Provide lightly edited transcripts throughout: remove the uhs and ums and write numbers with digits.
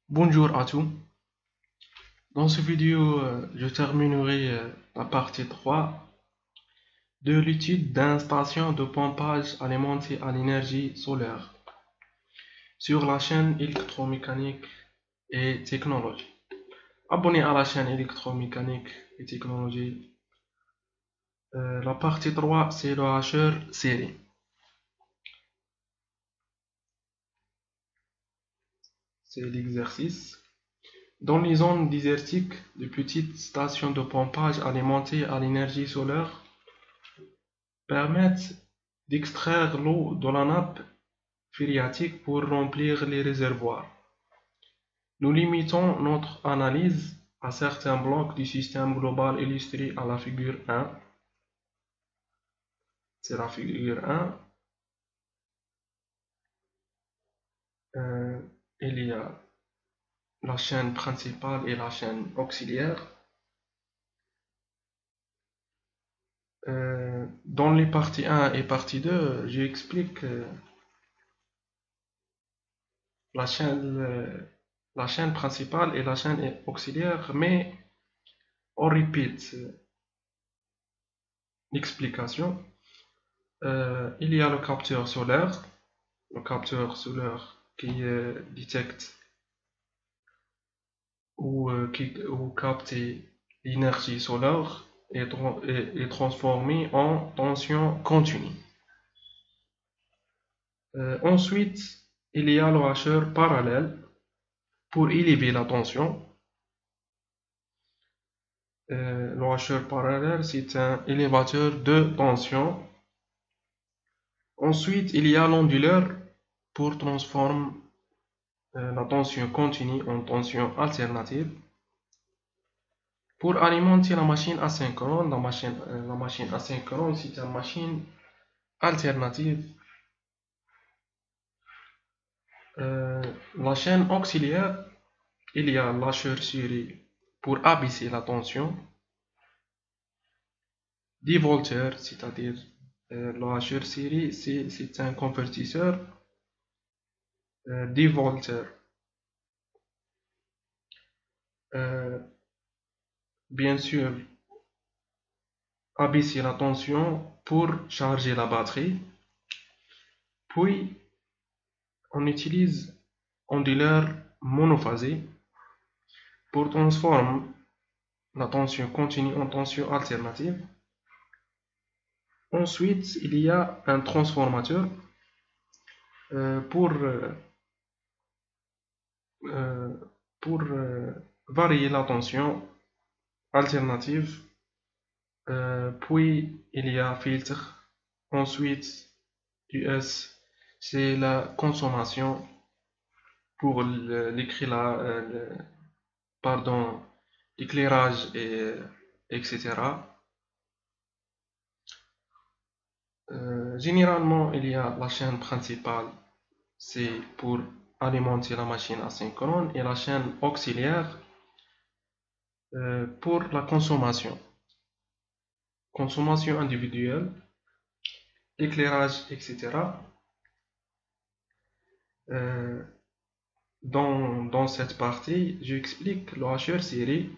Bonjour à tous. Dans cette vidéo, je terminerai la partie 3 de l'étude d'une station de pompage alimentée à l'énergie solaire sur la chaîne électromécanique et technologie. Abonnez à la chaîne électromécanique et technologie. La partie 3, c'est le hacheur série. C'est l'exercice. Dans les zones désertiques, de petites stations de pompage alimentées à l'énergie solaire permettent d'extraire l'eau de la nappe phréatique pour remplir les réservoirs. Nous limitons notre analyse à certains blocs du système global illustré à la figure 1. C'est la figure 1. Il y a la chaîne principale et la chaîne auxiliaire. Dans les parties 1 et partie 2, j'explique la chaîne principale et la chaîne auxiliaire, mais on répète l'explication. Il y a le capteur solaire qui détecte ou capte l'énergie solaire et transformée en tension continue. Ensuite, il y a le hacheur parallèle pour élever la tension. Le hacheur parallèle, c'est un élévateur de tension. Ensuite, il y a l'onduleur pour transformer la tension continue en tension alternative. Pour alimenter la machine asynchrone, la machine asynchrone, c'est une machine alternative. La chaîne auxiliaire, il y a l'hacheur série pour abaisser la tension. Dévolteur, c'est-à-dire le hacheur série, c'est un convertisseur dévolteur. Bien sûr, abaisser la tension pour charger la batterie. Puis, on utilise onduleur monophasé pour transformer la tension continue en tension alternative. Ensuite, il y a un transformateur pour varier la tension alternative. Puis, il y a filtre. Ensuite, US, c'est la consommation pour l'éclairage etc. Généralement, il y a la chaîne principale, c'est pour alimenter la machine asynchrone, et la chaîne auxiliaire pour la consommation individuelle, éclairage, etc. Dans cette partie, j'explique le hacheur série.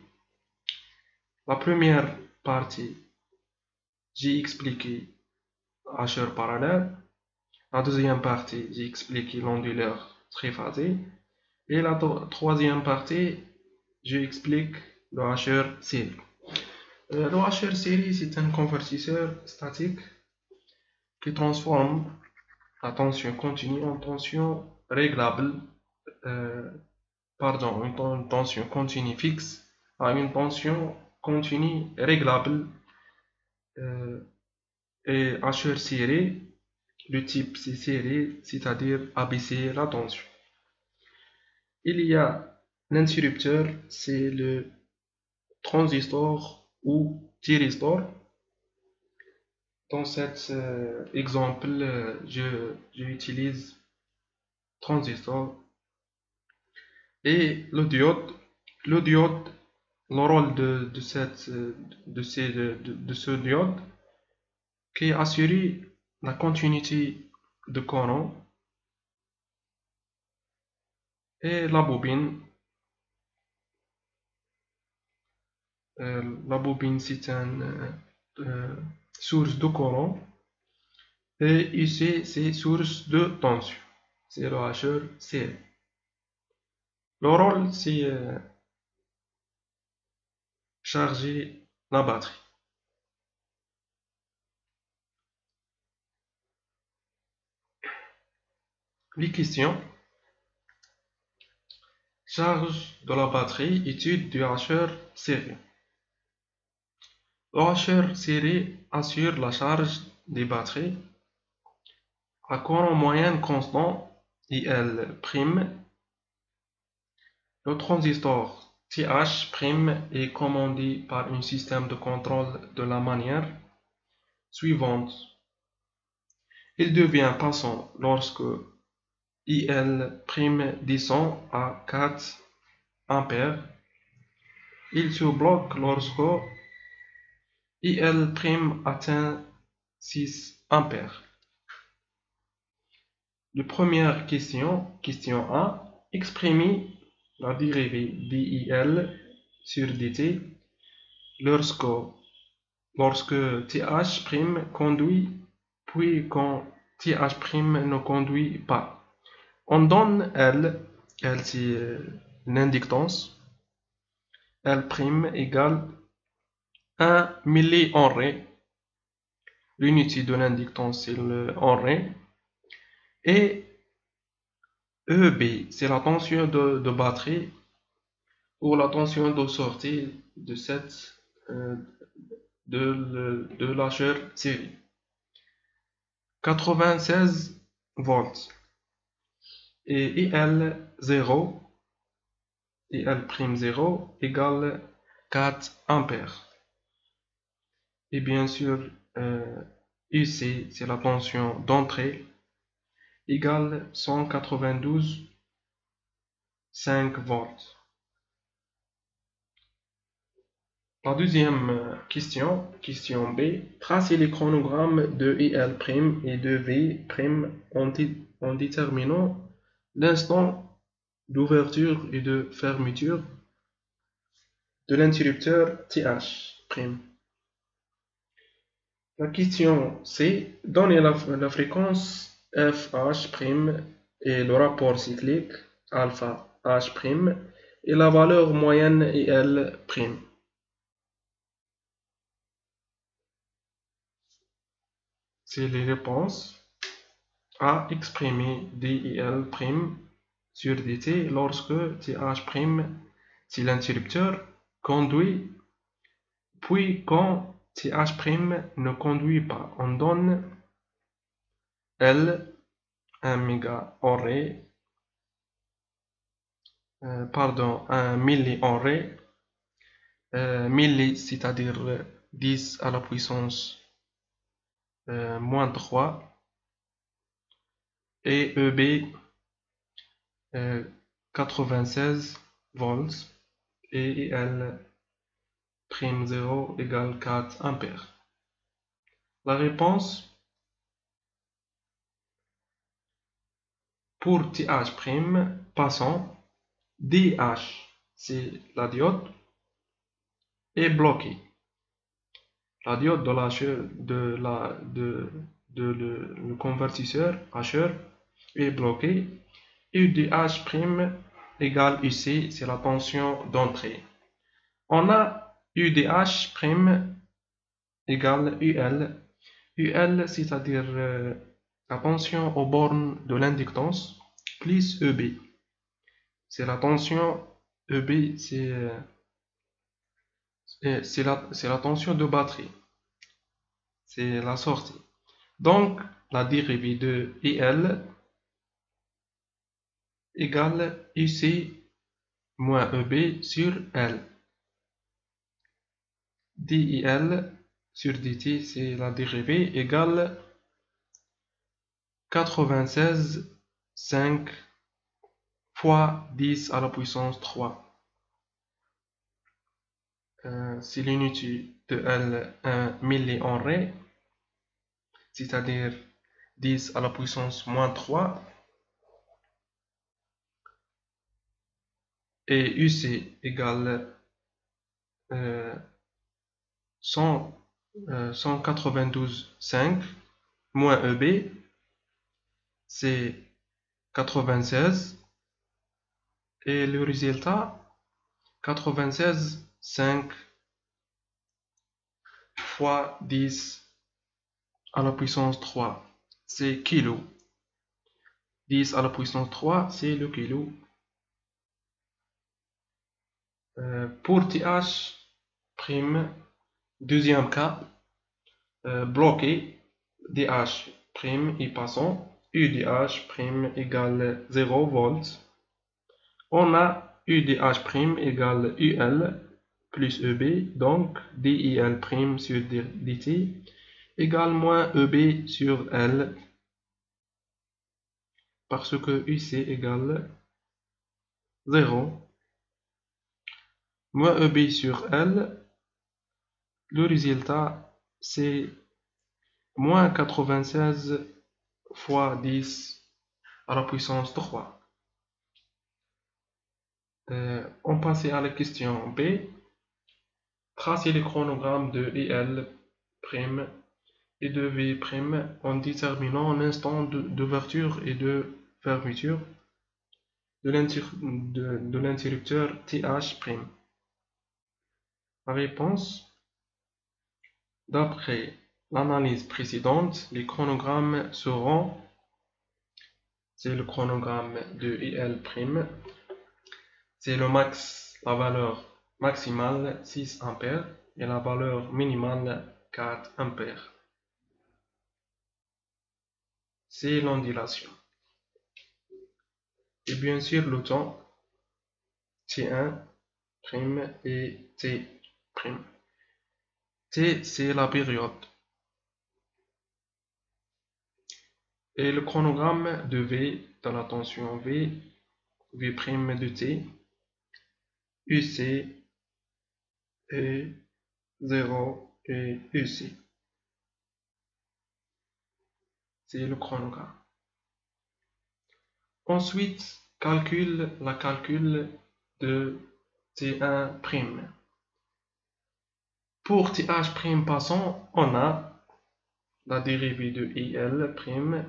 La première partie, j'ai expliqué hacheur parallèle. La deuxième partie, j'ai expliqué l'onduleur triphasé. Et la troisième partie, j'explique le hacheur série. Le hacheur série, c'est un convertisseur statique qui transforme la tension continue en tension réglable, une tension continue fixe à une tension continue réglable. Et hacheur série, le type c'est série, c'est-à-dire abaisser la tension. Il y a l'interrupteur, c'est le transistor ou thyristor. Dans cet exemple, j'utilise transistor. Et le diode, le rôle de ce diode, qui assure la continuité de courant, et la bobine, La bobine, c'est une source de courant. Et ici, c'est source de tension. C'est le hacheur serré. Le rôle, c'est charger la batterie. Les questions. Charge de la batterie, étude du hacheur serré. Le hacheur serré assure la charge des batteries à courant moyen constant IL'. Le transistor TH' est commandé par un système de contrôle de la manière suivante. Il devient passant lorsque IL' descend à 4 ampères. Il se bloque lorsque IL' atteint 6 ampères. La première question, question 1, exprimez la dérivée d'IL sur dt lorsque TH' conduit, puis quand TH' ne conduit pas. On donne L c'est l'inductance, L' égale 1 millihenry. L'unité de l'inductance c'est le henry. Et EB, c'est la tension de batterie ou la tension de sortie de de l'hacheur série. 96 volts. Et IL0, IL'0 égale 4 ampères. Et bien sûr, UC, c'est la tension d'entrée, égale 192,5 volts. La deuxième question, question B, tracez les chronogrammes de IL' et de V' en déterminant l'instant d'ouverture et de fermeture de l'interrupteur TH'. La question C, donnez la fréquence FH' et le rapport cyclique alpha H' et la valeur moyenne IL'. C'est les réponses. A, exprimer DIL' sur dt lorsque TH' c'est l'interrupteur conduit, puis quand TH' ne conduit pas, on donne L 1 mégahenry, 1 millihenry, milli c'est-à-dire 10 à la puissance moins 3, et EB 96 volts et IL'0 égale 4 ampères. La réponse pour TH' passant, DH, c'est la diode, est bloquée. La diode le convertisseur hacheur est bloquée. UDH' égale UC, c'est la tension d'entrée. On a UDH' égale UL. UL, c'est-à-dire la tension aux bornes de l'inductance, plus EB. C'est la tension EB, c'est la tension de batterie. C'est la sortie. Donc, la dérivée de IL égale UC moins EB sur L. DIL sur dt, c'est la dérivée égale 96,5 fois 10 à la puissance 3. C'est l'unité de L 1 millihenry, c'est-à-dire 10 à la puissance moins 3. Et UC égale 192,5 moins EB, c'est 96. Et le résultat, 96,5 fois 10 à la puissance 3, c'est kilo. 10 à la puissance 3, c'est le kilo. Pour TH prime, deuxième cas, bloqué, DH prime et passant, UDH prime égale 0 volts. On a UDH prime égale UL plus EB, donc DIL prime sur DT égale moins EB sur L, parce que UC égale 0. Moins EB sur L, le résultat c'est moins 96 fois 10 à la puissance 3. On passe à la question B. Tracez les chronogrammes de IL' et de V' en déterminant l'instant d'ouverture et de fermeture de l'interrupteur TH'. La réponse: d'après l'analyse précédente, les chronogrammes seront, c'est le chronogramme de IL', c'est la valeur maximale 6 ampères et la valeur minimale 4 ampères. C'est l'ondulation. Et bien sûr le temps T1' et T'. T, c'est la période. Et le chronogramme de V, dans la tension V, V' de T, UC, et 0 et UC. C'est le chronogramme. Ensuite, calcul de T1'. Pour TH' passant, on a la dérivée de IL'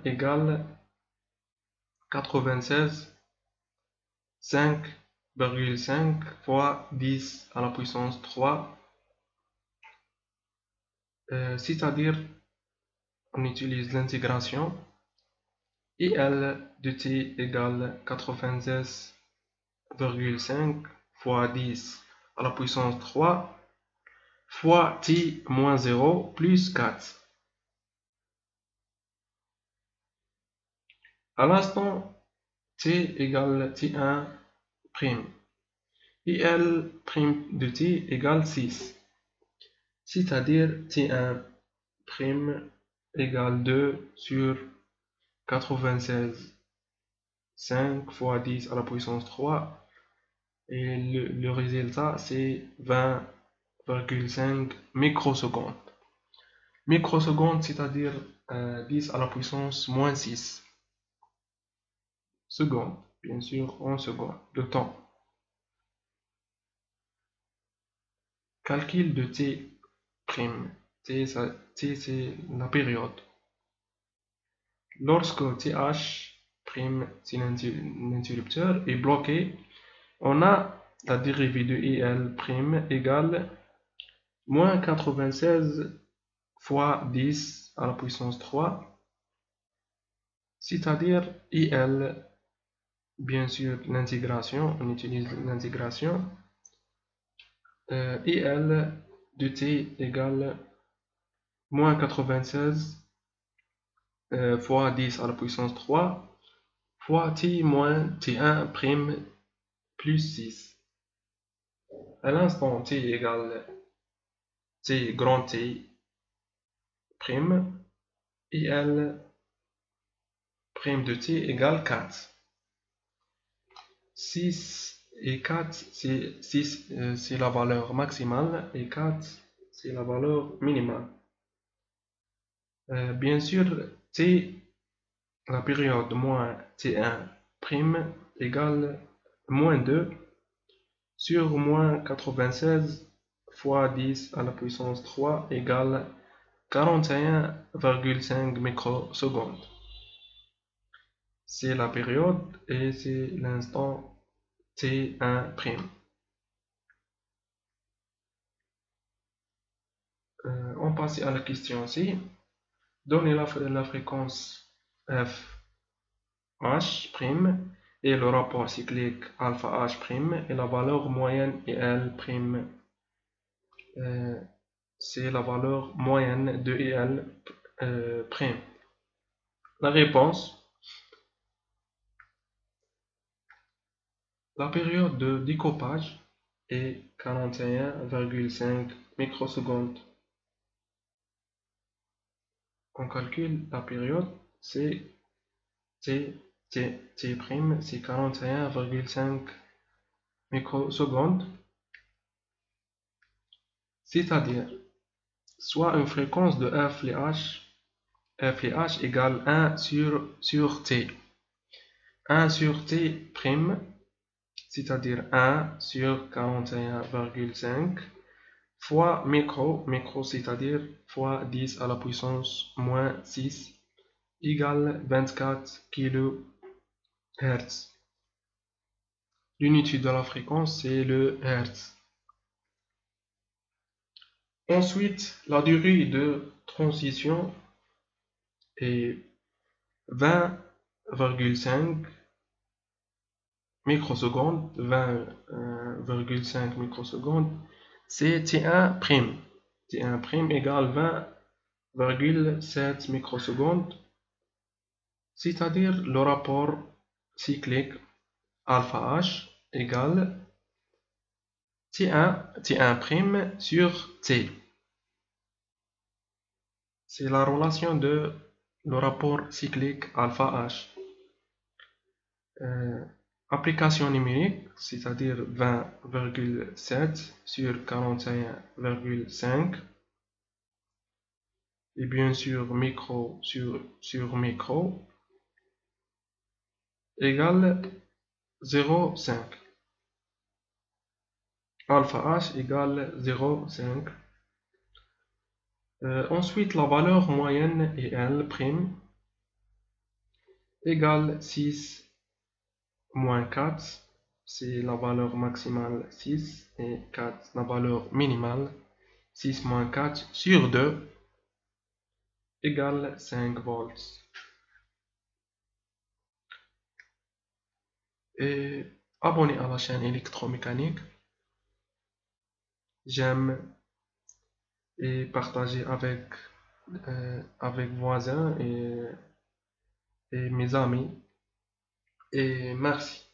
égale 96,5 fois 10 à la puissance 3, c'est-à-dire on utilise l'intégration. IL de T égale 96,5 fois 10 à la puissance 3 fois T moins 0 plus 4. À l'instant T égale T1', IL' de T égale 6, c'est-à-dire T1' égale 2 sur 96,5 fois 10 à la puissance 3, et le résultat c'est 20,5 microsecondes. Microsecondes, c'est-à-dire 10 à la puissance moins 6 secondes, bien sûr en secondes, le temps. Calcul de T'. T, c'est la période. Lorsque TH', c'est l'interrupteur, est bloqué, on a la dérivée de IL' égale moins 96 fois 10 à la puissance 3, c'est-à-dire IL, bien sûr l'intégration, on utilise l'intégration, IL de T égale moins 96 fois 10 à la puissance 3 fois T moins T1' plus 6. À l'instant T égale T grand T', IL' de T égale 4. 6 et 4, c'est la valeur maximale et 4, c'est la valeur minimale. Bien sûr, T, la période moins T1' égale moins 2 sur moins 96 fois 10 à la puissance 3 égale 41,5 microsecondes. C'est la période et c'est l'instant T1'. On passe à la question C. Donnez la fréquence f h' et le rapport cyclique alpha h' et la valeur moyenne IL'. C'est la valeur moyenne de IL'. La réponse: la période de découpage est 41,5 microsecondes. On calcule la période, c'est T', c'est 41,5 microsecondes, c'est-à-dire soit une fréquence de f et h égale 1 sur t. 1 sur t', c'est-à-dire 1 sur 41,5 fois micro, c'est-à-dire fois 10 à la puissance moins 6 égale 24 kHz. L'unité de la fréquence, c'est le Hertz. Ensuite, la durée de transition est 20,5 microsecondes. 20,5 microsecondes, c'est T1'. T1' égale 20,7 microsecondes, c'est-à-dire le rapport cyclique alpha h égale T1' sur T. C'est la relation de le rapport cyclique alpha h. Application numérique, c'est-à-dire 20,7 sur 41,5. Et bien sûr, micro sur micro égale 0,5. Alpha h égale 0,5. Ensuite, la valeur moyenne IL' égale 6 moins 4. C'est la valeur maximale 6 et 4 la valeur minimale. 6 moins 4 sur 2 égale 5 volts. Et abonnez à la chaîne électromécanique. J'aime et partager avec voisins et mes amis. Et merci.